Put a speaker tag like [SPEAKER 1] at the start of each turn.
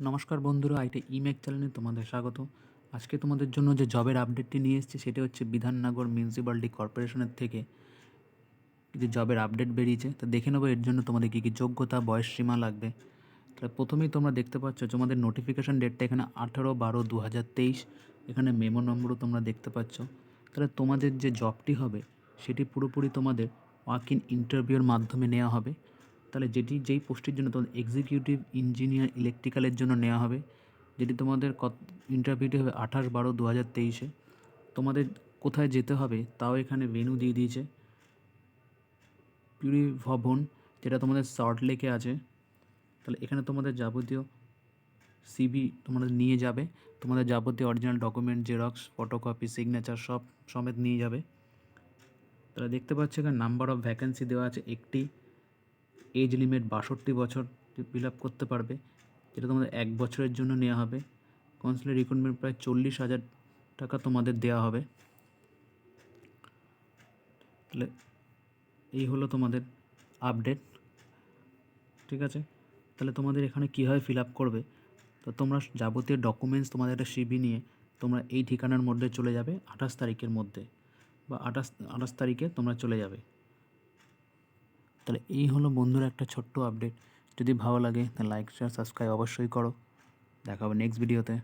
[SPEAKER 1] নমস্কার বন্ধুরা, আইটি ইমেক চ্যানেলে তোমাদের স্বাগত। আজকে তোমাদের জন্য যে জবের আপডেটটি নিয়ে এসেছি সেটা হচ্ছে বিধাননগর মিউনিসিপ্যালিটি কর্পোরেশনের থেকে যে জবের আপডেট বেরিয়েছে। তো দেখে নেবো এর জন্য তোমাদের কী কী যোগ্যতা, বয়স সীমা লাগবে। তাহলে প্রথমেই তোমরা দেখতে পাচ্ছ তোমাদের নোটিফিকেশান ডেটটা এখানে 18/12/2023। এখানে মেমো নম্বরও তোমরা দেখতে পাচ্ছ। তাহলে তোমাদের যে জবটি হবে সেটি পুরোপুরি তোমাদের ওয়াক ইন ইন্টারভিউর মাধ্যমে নেওয়া হবে। তাহলে যেই পোস্টের জন্য তোমাদের এক্সিকিউটিভ ইঞ্জিনিয়ার ইলেকট্রিক্যালের জন্য নেওয়া হবে, যেটি তোমাদের ইন্টারভিউটি হবে 28/12/2023। তোমাদের কোথায় যেতে হবে তাও এখানে ভেন্যু দিয়ে দিয়েছে, পুরী ভবন, যেটা তোমাদের সল্ট লেকে আছে। তাহলে এখানে তোমাদের যাবতীয় সিভি তোমাদের নিয়ে যাবে, তোমাদের যাবতীয় original document, xerox, photocopy, signature সব সমেত নিয়ে যাবে। তাহলে দেখতে পাচ্ছ এখানে নাম্বার অফ ভ্যাকেন্সি দেওয়া আছে একটি, এজ লিমিট 62 বছর ফিল আপ করতে পারবে, যেটা তোমাদের 1 বছরের জন্য নেওয়া হবে। কাউন্সিলের রিক্রুটমেন্ট প্রায় 40,000 টাকা তোমাদের দেওয়া হবে। তাহলে এই হলো তোমাদের আপডেট, ঠিক আছে। তাহলে তোমাদের এখানে কীভাবে ফিল আপ করবে, তো তোমরা যাবতীয় ডকুমেন্টস তোমাদের একটা সিভি নিয়ে তোমরা এই ঠিকানার মধ্যে চলে যাবে 28 তারিখের মধ্যে, বা 28 তারিখে তোমরা চলে যাবে। তাহলে এই হলো বন্ধুরা একটা ছোট্ট আপডেট। যদি ভালো লাগে তাহলে লাইক, শেয়ার, সাবস্ক্রাইব অবশ্যই করো। দেখা হবে নেক্সট ভিডিওতে।